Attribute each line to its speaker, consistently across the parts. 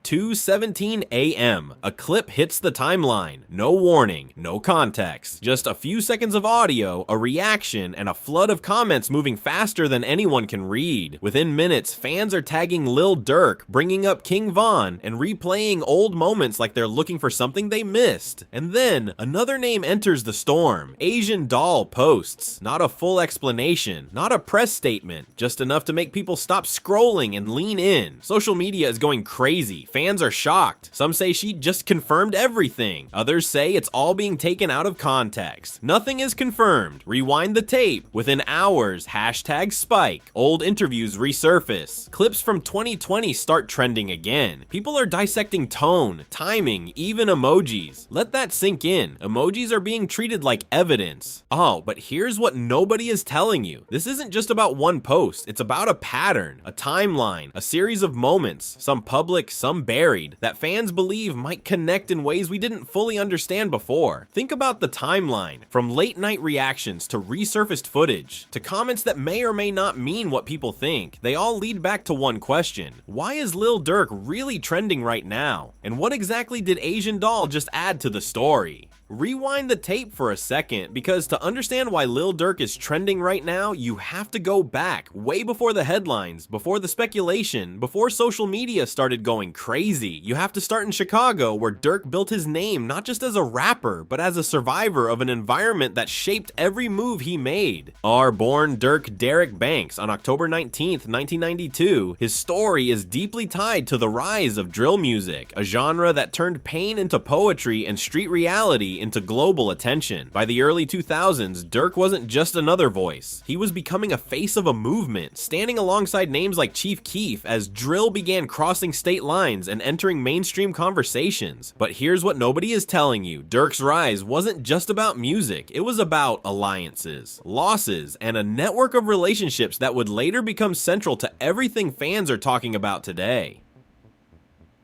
Speaker 1: 2:17 a.m., a clip hits the timeline. No warning, no context. Just a few seconds of audio, a reaction, and a flood of comments moving faster than anyone can read. Within minutes, fans are tagging Lil Durk, bringing up King Von, and replaying old moments like they're looking for something they missed. And then, another name enters the storm. Asian Doll posts. Not a full explanation, not a press statement, just enough to make people stop scrolling and lean in. Social media is going crazy. Fans are shocked. Some say she just confirmed everything. Others say it's all being taken out of context. Nothing is confirmed. Rewind the tape. Within hours, hashtag spike. Old interviews resurface. Clips from 2020 start trending again. People are dissecting tone, timing, even emojis. Let that sink in. Emojis are being treated like evidence. Oh, but here's what nobody is telling you. This isn't just about one post. It's about a pattern, a timeline, a series of moments, some public, some buried, that fans believe might connect in ways we didn't fully understand before. Think about the timeline, from late night reactions to resurfaced footage, to comments that may or may not mean what people think. They all lead back to one question. Why is Lil Durk really trending right now? And what exactly did Asian Doll just add to the story? Rewind the tape for a second, because to understand why Lil Durk is trending right now, you have to go back, way before the headlines, before the speculation, before social media started going crazy. You have to start in Chicago, where Durk built his name not just as a rapper, but as a survivor of an environment that shaped every move he made. Born Durk Derek Banks on October 19th, 1992, his story is deeply tied to the rise of drill music, a genre that turned pain into poetry and street reality into global attention. By the early 2000s, Durk wasn't just another voice. He was becoming a face of a movement, standing alongside names like Chief Keef as drill began crossing state lines and entering mainstream conversations. But here's what nobody is telling you. Durk's rise wasn't just about music. It was about alliances, losses, and a network of relationships that would later become central to everything fans are talking about today.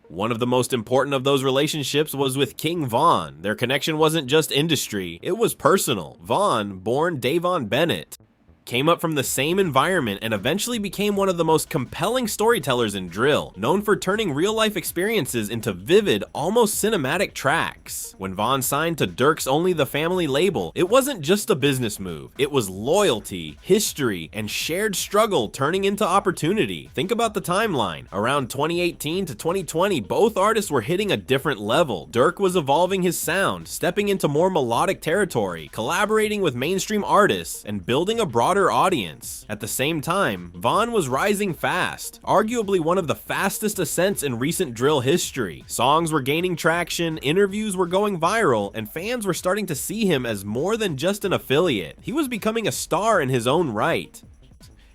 Speaker 1: One of the most important of those relationships was with King Von. Their connection wasn't just industry, it was personal. Von, born Davon Bennett, came up from the same environment and eventually became one of the most compelling storytellers in drill, known for turning real-life experiences into vivid, almost cinematic tracks. When Von signed to Durk's Only the Family label, it wasn't just a business move. It was loyalty, history, and shared struggle turning into opportunity. Think about the timeline. Around 2018 to 2020, both artists were hitting a different level. Durk was evolving his sound, stepping into more melodic territory, collaborating with mainstream artists, and building a broader audience. At the same time, Von was rising fast, arguably one of the fastest ascents in recent drill history. Songs were gaining traction, interviews were going viral, and fans were starting to see him as more than just an affiliate. He was becoming a star in his own right.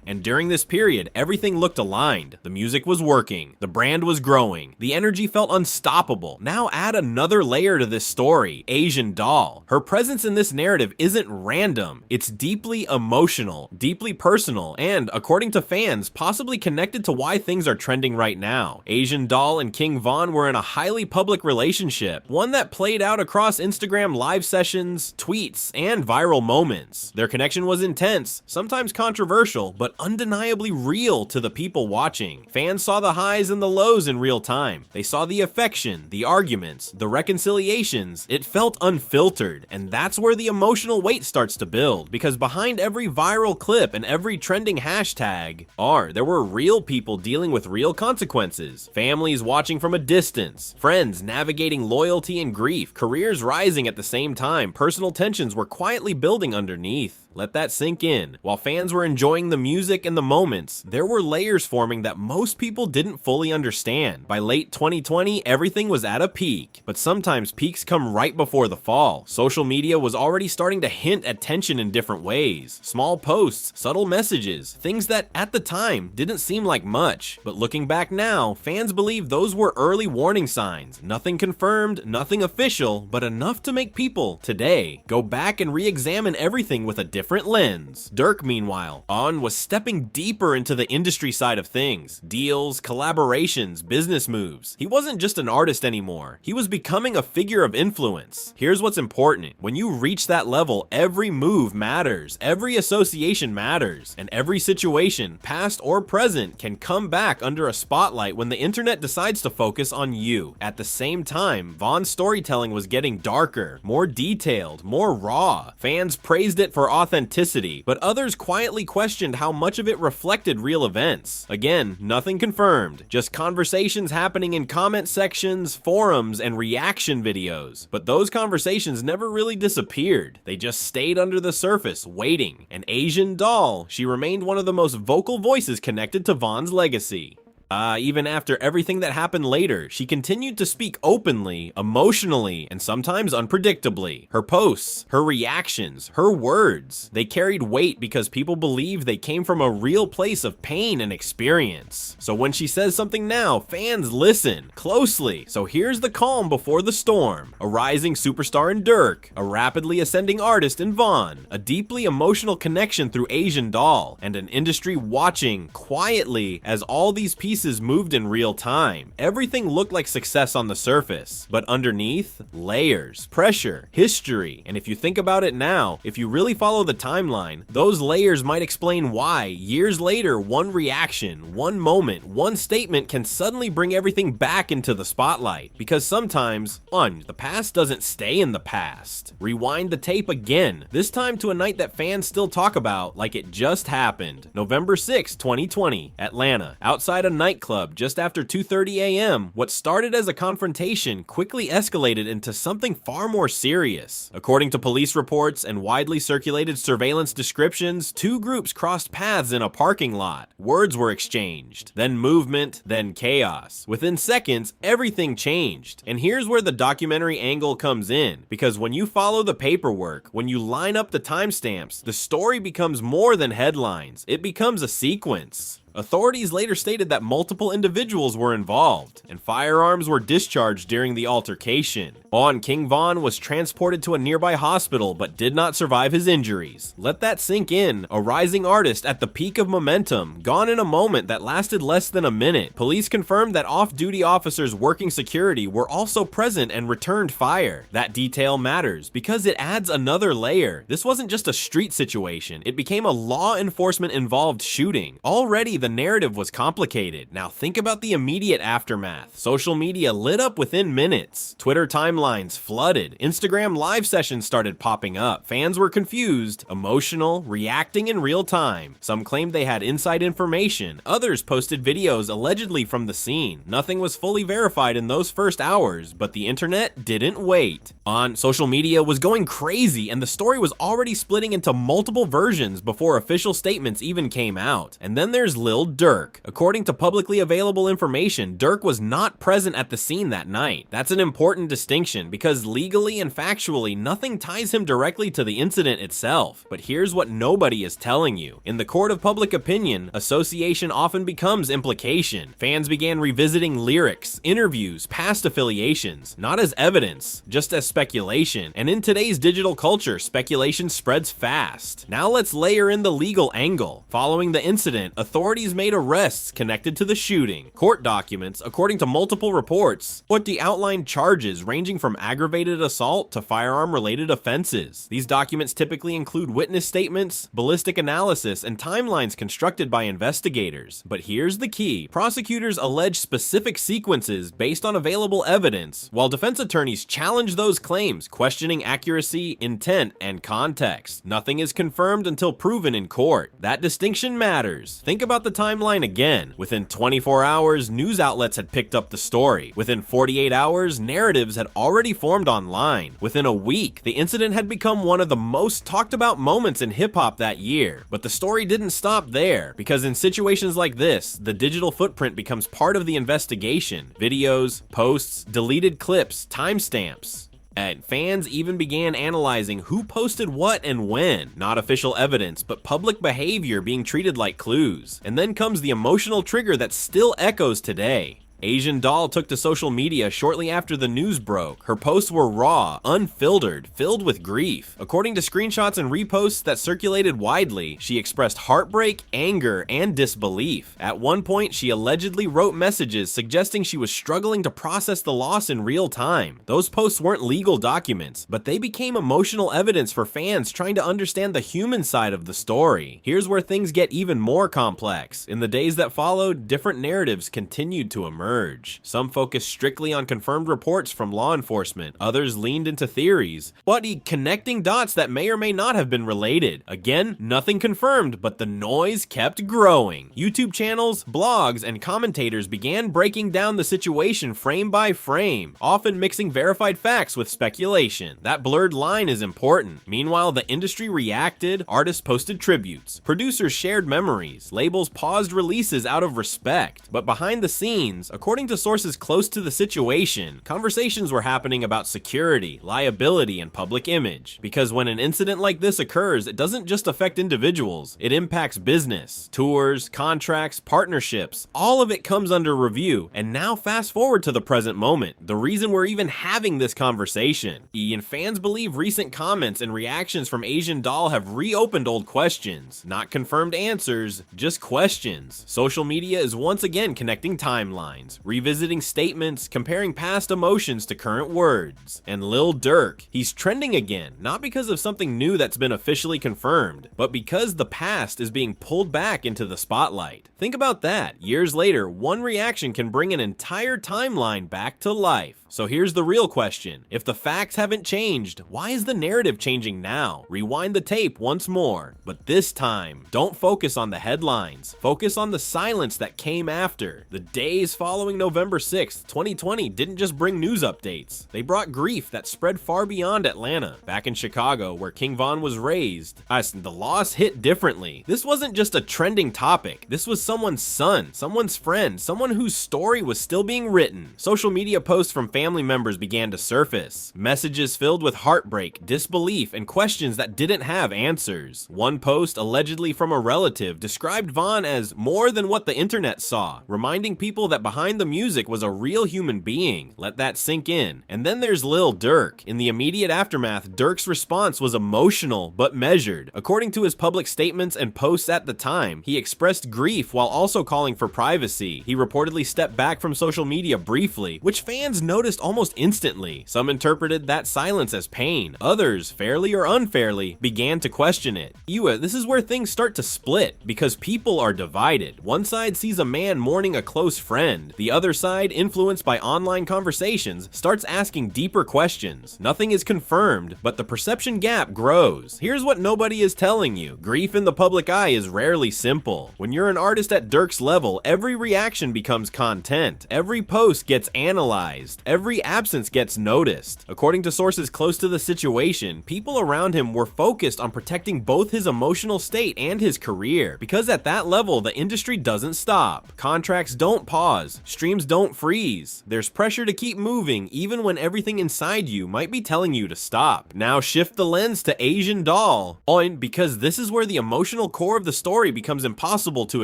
Speaker 1: And during this period, everything looked aligned. The music was working, the brand was growing, the energy felt unstoppable. Now add another layer to this story, Asian Doll. Her presence in this narrative isn't random, it's deeply emotional, deeply personal, and, according to fans, possibly connected to why things are trending right now. Asian Doll and King Von were in a highly public relationship, one that played out across Instagram live sessions, tweets, and viral moments. Their connection was intense, sometimes controversial, but undeniably real to the people watching. Fans saw the highs and the lows in real time. They saw the affection, the arguments, the reconciliations. It felt unfiltered, and that's where the emotional weight starts to build, because behind every viral clip and every trending hashtag there were real people dealing with real consequences. Families watching from a distance, friends navigating loyalty and grief, careers rising at the same time, personal tensions were quietly building underneath. Let that sink in. While fans were enjoying the music and the moments, there were layers forming that most people didn't fully understand. By late 2020, everything was at a peak, but sometimes peaks come right before the fall. Social media was already starting to hint at tension in different ways. Small posts, subtle messages, things that at the time didn't seem like much. But looking back now, fans believe those were early warning signs. Nothing confirmed, nothing official, but enough to make people, today, go back and re-examine everything with a different different lens. Durk, meanwhile, was stepping deeper into the industry side of things. Deals, collaborations, business moves. He wasn't just an artist anymore. He was becoming a figure of influence. Here's what's important. When you reach that level, every move matters. Every association matters. And every situation, past or present, can come back under a spotlight when the internet decides to focus on you. At the same time, Von's storytelling was getting darker, more detailed, more raw. Fans praised it for authenticity, but others quietly questioned how much of it reflected real events. Again, nothing confirmed, just conversations happening in comment sections, forums, and reaction videos. But those conversations never really disappeared. They just stayed under the surface, waiting. An Asian doll, she remained one of the most vocal voices connected to Von's legacy. Even after everything that happened later, she continued to speak openly, emotionally, and sometimes unpredictably. Her posts, her reactions, her words, they carried weight because people believed they came from a real place of pain and experience. So when she says something now, fans listen closely. So here's the calm before the storm. A rising superstar in Durk, a rapidly ascending artist in Von, a deeply emotional connection through Asian Doll, and an industry watching quietly as all these pieces moved in real time. Everything looked like success on the surface, but underneath, layers, pressure, history. And if you think about it now, if you really follow the timeline, those layers might explain why, years later, one reaction, one moment, one statement can suddenly bring everything back into the spotlight. Because sometimes, the past doesn't stay in the past. Rewind the tape again, this time to a night that fans still talk about like it just happened. November 6, 2020, Atlanta. Outside a nightclub just after 2:30 a.m., what started as a confrontation quickly escalated into something far more serious. According to police reports and widely circulated surveillance descriptions, two groups crossed paths in a parking lot. Words were exchanged, then movement, then chaos. Within seconds, everything changed. And here's where the documentary angle comes in, because when you follow the paperwork, when you line up the timestamps, the story becomes more than headlines. It becomes a sequence. Authorities later stated that multiple individuals were involved, and firearms were discharged during the altercation. King Von was transported to a nearby hospital but did not survive his injuries. Let that sink in. A rising artist at the peak of momentum, gone in a moment that lasted less than a minute. Police confirmed that off-duty officers working security were also present and returned fire. That detail matters because it adds another layer. This wasn't just a street situation. It became a law enforcement involved shooting. Already the narrative was complicated. Now think about the immediate aftermath. Social media lit up within minutes. Twitter timelines flooded. Instagram live sessions started popping up. Fans were confused, emotional, reacting in real time. Some claimed they had inside information. Others posted videos allegedly from the scene. Nothing was fully verified in those first hours, but the internet didn't wait. Social media was going crazy, and the story was already splitting into multiple versions before official statements even came out. And then there's Lil Durk. According to publicly available information, Durk was not present at the scene that night. That's an important distinction because legally and factually, nothing ties him directly to the incident itself. But here's what nobody is telling you. In the court of public opinion, association often becomes implication. Fans began revisiting lyrics, interviews, past affiliations, not as evidence, just as speculation. And in today's digital culture, speculation spreads fast. Now let's layer in the legal angle. Following the incident, authorities made arrests connected to the shooting. Court documents, according to multiple reports, outlined charges ranging from aggravated assault to firearm-related offenses. These documents typically include witness statements, ballistic analysis, and timelines constructed by investigators. But here's the key. Prosecutors allege specific sequences based on available evidence, while defense attorneys challenge those claims, questioning accuracy, intent, and context. Nothing is confirmed until proven in court. That distinction matters. Think about the timeline again. Within 24 hours, news outlets had picked up the story. Within 48 hours, narratives had already formed online. Within a week, the incident had become one of the most talked about moments in hip-hop that year. But the story didn't stop there, because in situations like this, the digital footprint becomes part of the investigation. Videos, posts, deleted clips, timestamps. And fans even began analyzing who posted what and when. Not official evidence, but public behavior being treated like clues. And then comes the emotional trigger that still echoes today. Asian Doll took to social media shortly after the news broke. Her posts were raw, unfiltered, filled with grief. According to screenshots and reposts that circulated widely, she expressed heartbreak, anger, and disbelief. At one point, she allegedly wrote messages suggesting she was struggling to process the loss in real time. Those posts weren't legal documents, but they became emotional evidence for fans trying to understand the human side of the story. Here's where things get even more complex. In the days that followed, different narratives continued to emerge. Some focused strictly on confirmed reports from law enforcement, others leaned into theories, but connecting dots that may or may not have been related. Again, nothing confirmed, but the noise kept growing. YouTube channels, blogs, and commentators began breaking down the situation frame by frame, often mixing verified facts with speculation. That blurred line is important. Meanwhile, the industry reacted, artists posted tributes, producers shared memories, labels paused releases out of respect. But behind the scenes, according to sources close to the situation, conversations were happening about security, liability, and public image. Because when an incident like this occurs, it doesn't just affect individuals, it impacts business, tours, contracts, partnerships. All of it comes under review. And now fast forward to the present moment, the reason we're even having this conversation. And fans believe recent comments and reactions from Asian Doll have reopened old questions. Not confirmed answers, just questions. Social media is once again connecting timelines, revisiting statements, comparing past emotions to current words. And Lil Durk, he's trending again, not because of something new that's been officially confirmed, but because the past is being pulled back into the spotlight. Think about that. Years later, one reaction can bring an entire timeline back to life. So here's the real question. If the facts haven't changed, why is the narrative changing now? Rewind the tape once more. But this time, don't focus on the headlines. Focus on the silence that came after. The days following November 6th, 2020 didn't just bring news updates. They brought grief that spread far beyond Atlanta. Back in Chicago, where King Von was raised, the loss hit differently. This wasn't just a trending topic. This was someone's son, someone's friend, someone whose story was still being written. Social media posts from family members began to surface. Messages filled with heartbreak, disbelief, and questions that didn't have answers. One post, allegedly from a relative, described Von as more than what the internet saw, reminding people that behind the music was a real human being. Let that sink in. And then there's Lil Durk. In the immediate aftermath, Durk's response was emotional but measured. According to his public statements and posts at the time, he expressed grief while also calling for privacy. He reportedly stepped back from social media briefly, which fans noticed almost instantly. Some interpreted that silence as pain. Others, fairly or unfairly, began to question it. This is where things start to split, because people are divided. One side sees a man mourning a close friend. The other side, influenced by online conversations, starts asking deeper questions. Nothing is confirmed, but the perception gap grows. Here's what nobody is telling you. Grief in the public eye is rarely simple. When you're an artist at Durk's level, every reaction becomes content. Every post gets analyzed. Every absence gets noticed. According to sources close to the situation, people around him were focused on protecting both his emotional state and his career, because at that level, the industry doesn't stop. Contracts don't pause. Streams don't freeze. There's pressure to keep moving, even when everything inside you might be telling you to stop. Now shift the lens to Asian Doll, because this is where the emotional core of the story becomes impossible to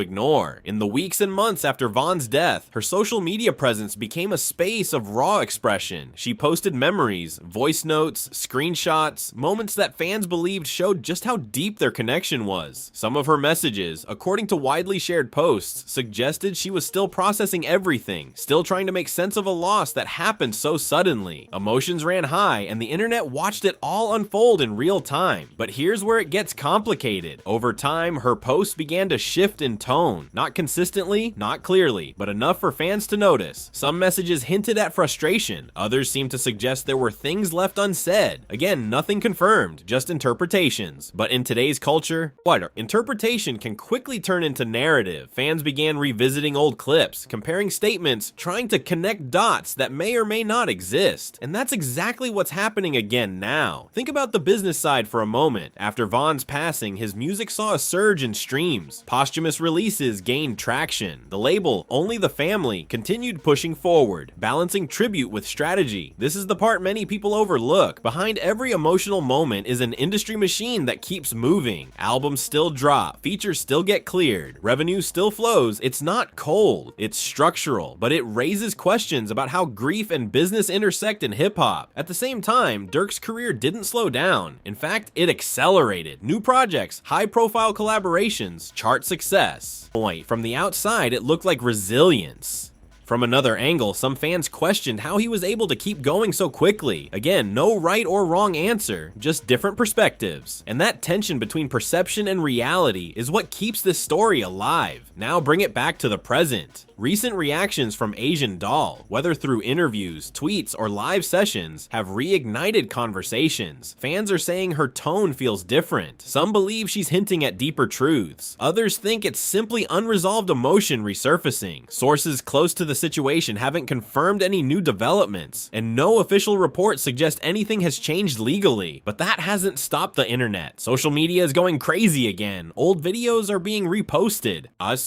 Speaker 1: ignore. In the weeks and months after Von's death, her social media presence became a space of raw expression. She posted memories, voice notes, screenshots, moments that fans believed showed just how deep their connection was. Some of her messages, according to widely shared posts, suggested she was still processing everything, still trying to make sense of a loss that happened so suddenly. Emotions ran high, and the internet watched it all unfold in real time. But here's where it gets complicated. Over time, her posts began to shift in tone. Not consistently, not clearly, but enough for fans to notice. Some messages hinted at frustration. Others seemed to suggest there were things left unsaid. Again, nothing confirmed, just interpretations. But in today's culture, interpretation can quickly turn into narrative. Fans began revisiting old clips, comparing statements, trying to connect dots that may or may not exist. And that's exactly what's happening again now. Think about the business side for a moment. After Von's passing, his music saw a surge in streams. Posthumous releases gained traction. The label, Only the Family, continued pushing forward, balancing tribute with strategy. This is the part many people overlook. Behind every emotional moment is an industry machine that keeps moving. Albums still drop, features still get cleared, revenue still flows. It's not cold, it's structured. natural, but it raises questions about how grief and business intersect in hip-hop. At the same time, Durk's career didn't slow down. In fact, it accelerated. New projects, high-profile collaborations, chart success. From the outside, it looked like resilience. From another angle, some fans questioned how he was able to keep going so quickly. Again, no right or wrong answer, just different perspectives. And that tension between perception and reality is what keeps this story alive. Now bring it back to the present. Recent reactions from Asian Doll, whether through interviews, tweets, or live sessions, have reignited conversations. Fans are saying her tone feels different. Some believe she's hinting at deeper truths. Others think it's simply unresolved emotion resurfacing. Sources close to the situation haven't confirmed any new developments, and no official reports suggest anything has changed legally. But that hasn't stopped the internet. Social media is going crazy again. Old videos are being reposted.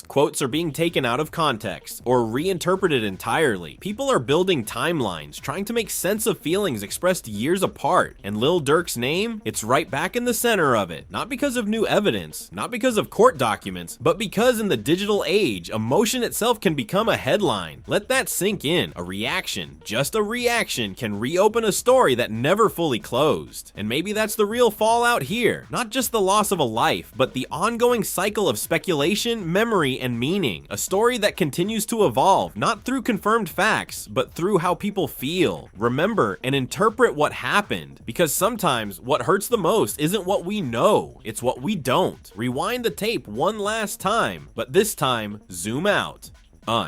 Speaker 1: Quotes are being taken out of context or reinterpreted entirely. People are building timelines, trying to make sense of feelings expressed years apart. And Lil Durk's name, it's right back in the center of it. Not because of new evidence, not because of court documents, but because in the digital age, emotion itself can become a headline. Let that sink in. A reaction, just a reaction, can reopen a story that never fully closed. And maybe that's the real fallout here. Not just the loss of a life, but the ongoing cycle of speculation, memory, and meaning. A story that continues to evolve, not through confirmed facts, but through how people feel, remember, and interpret what happened. Because sometimes what hurts the most isn't what we know, it's what we don't. Rewind the tape one last time, but this time, zoom out.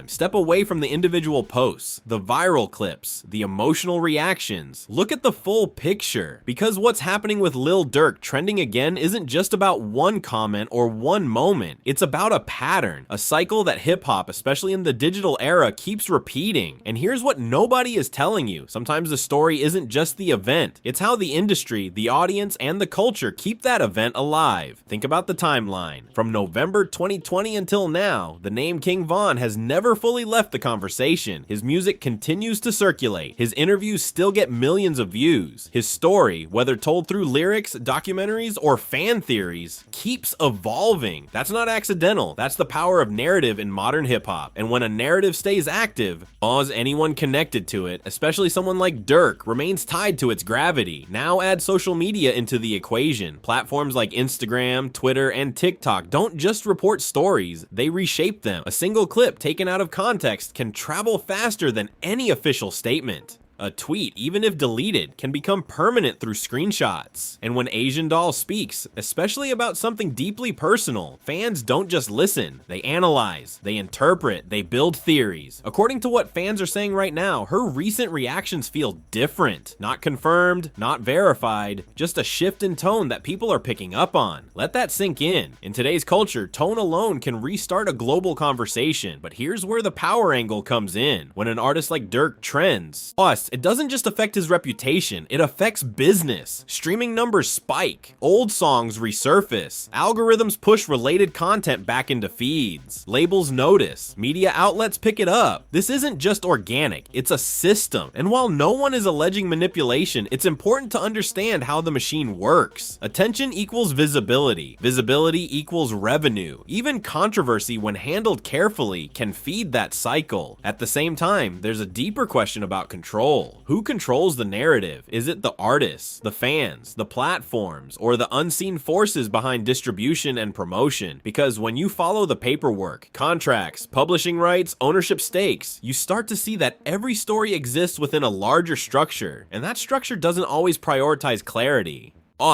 Speaker 1: Step away from the individual posts, the viral clips, the emotional reactions. Look at the full picture. Because what's happening with Lil Durk trending again isn't just about one comment or one moment. It's about a pattern, a cycle that hip-hop, especially in the digital era, keeps repeating. And here's what nobody is telling you. Sometimes the story isn't just the event. It's how the industry, the audience, and the culture keep that event alive. Think about the timeline. From November 2020 until now, the name King Von has never fully left the conversation. His music continues to circulate. His interviews still get millions of views. His story, whether told through lyrics, documentaries, or fan theories, keeps evolving. That's not accidental. That's the power of narrative in modern hip-hop. And when a narrative stays active, anyone connected to it, especially someone like Durk, remains tied to its gravity. Now add social media into the equation. Platforms like Instagram, Twitter, and TikTok don't just report stories, they reshape them. A single clip taken out of context can travel faster than any official statement. A tweet, even if deleted, can become permanent through screenshots. And when Asian Doll speaks, especially about something deeply personal, fans don't just listen, they analyze, they interpret, they build theories. According to what fans are saying right now, her recent reactions feel different. Not confirmed, not verified, just a shift in tone that people are picking up on. Let that sink in. In today's culture, tone alone can restart a global conversation, but here's where the power angle comes in. When an artist like Durk trends, it doesn't just affect his reputation, it affects business. Streaming numbers spike, old songs resurface, algorithms push related content back into feeds, labels notice, media outlets pick it up. This isn't just organic, it's a system. And while no one is alleging manipulation, it's important to understand how the machine works. Attention equals visibility, visibility equals revenue. Even controversy, when handled carefully, can feed that cycle. At the same time, there's a deeper question about control. Who controls the narrative? Is it the artists, the fans, the platforms, or the unseen forces behind distribution and promotion? Because when you follow the paperwork, contracts, publishing rights, ownership stakes, you start to see that every story exists within a larger structure, and that structure doesn't always prioritize clarity.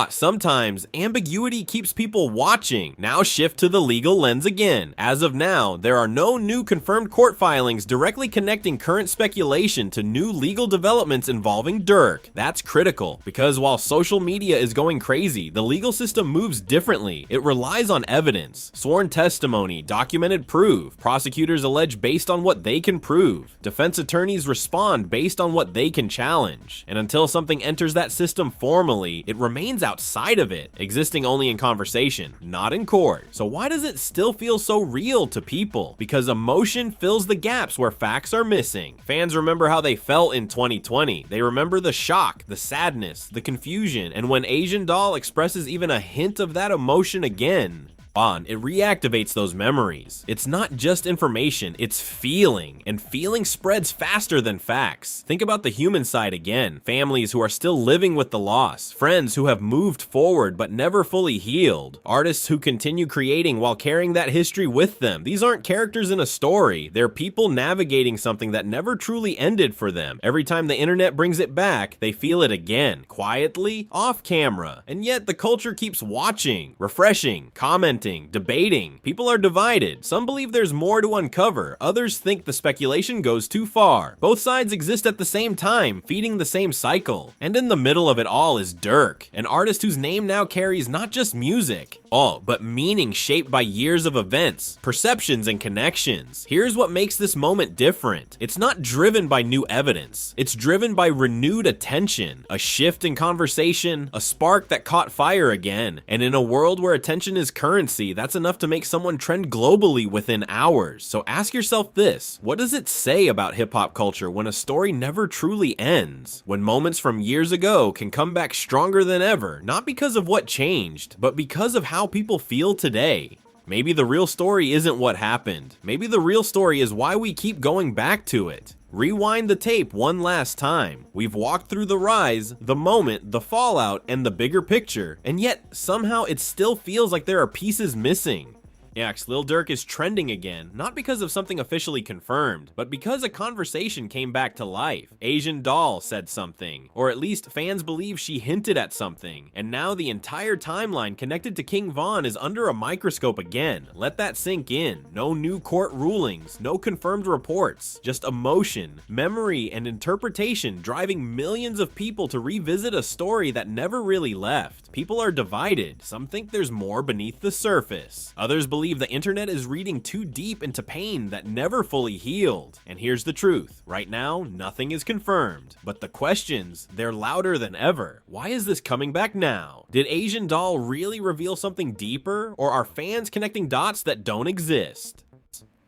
Speaker 1: Sometimes ambiguity keeps people watching. Now shift to the legal lens again. As of now, there are no new confirmed court filings directly connecting current speculation to new legal developments involving Durk. That's critical, because while social media is going crazy, the legal system moves differently. It relies on evidence, sworn testimony, documented proof. Prosecutors allege based on what they can prove. Defense attorneys respond based on what they can challenge. And until something enters that system formally, it remains outside of it, existing only in conversation, not in court. So why does it still feel so real to people? Because emotion fills the gaps where facts are missing. Fans remember how they felt in 2020. They remember the shock, the sadness, the confusion, and when Asian Doll expresses even a hint of that emotion again, on, it reactivates those memories. It's not just information, it's feeling, and feeling spreads faster than facts. Think about the human side again. Families who are still living with the loss, friends who have moved forward but never fully healed, artists who continue creating while carrying that history with them. These aren't characters in a story, they're people navigating something that never truly ended for them. Every time the internet brings it back, they feel it again, quietly, off camera, and yet the culture keeps watching, refreshing, commenting, debating. People are divided. Some believe there's more to uncover. Others think the speculation goes too far. Both sides exist at the same time, feeding the same cycle. And in the middle of it all is Durk, an artist whose name now carries not just music, but meaning shaped by years of events, perceptions, and connections. Here's what makes this moment different. It's not driven by new evidence. It's driven by renewed attention, a shift in conversation, a spark that caught fire again. And in a world where attention is currency, that's enough to make someone trend globally within hours. So ask yourself this: what does it say about hip-hop culture when a story never truly ends? When moments from years ago can come back stronger than ever, not because of what changed, but because of how people feel today. Maybe the real story isn't what happened. Maybe the real story is why we keep going back to it. Rewind the tape one last time. We've walked through the rise, the moment, the fallout, and the bigger picture, and yet somehow it still feels like there are pieces missing. Yaks, Lil Durk is trending again, not because of something officially confirmed, but because a conversation came back to life. Asian Doll said something, or at least fans believe she hinted at something, and now the entire timeline connected to King Von is under a microscope again. Let that sink in. No new court rulings, no confirmed reports, just emotion, memory, and interpretation driving millions of people to revisit a story that never really left. People are divided. Some think there's more beneath the surface. Others believe the internet is reading too deep into pain that never fully healed. And here's the truth. Right now, nothing is confirmed. But the questions, they're louder than ever. Why is this coming back now? Did Asian Doll really reveal something deeper? Or are fans connecting dots that don't exist?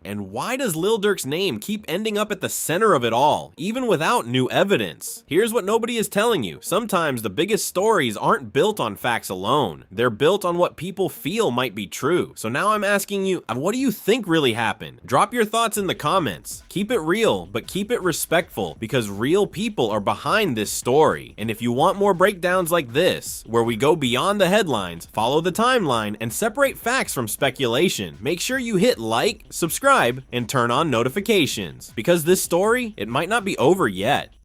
Speaker 1: And why does Lil Durk's name keep ending up at the center of it all, even without new evidence? Here's what nobody is telling you. Sometimes the biggest stories aren't built on facts alone. They're built on what people feel might be true. So now I'm asking you, what do you think really happened? Drop your thoughts in the comments. Keep it real, but keep it respectful, because real people are behind this story. And if you want more breakdowns like this, where we go beyond the headlines, follow the timeline, and separate facts from speculation, make sure you hit like, subscribe, and turn on notifications, because this story, it might not be over yet.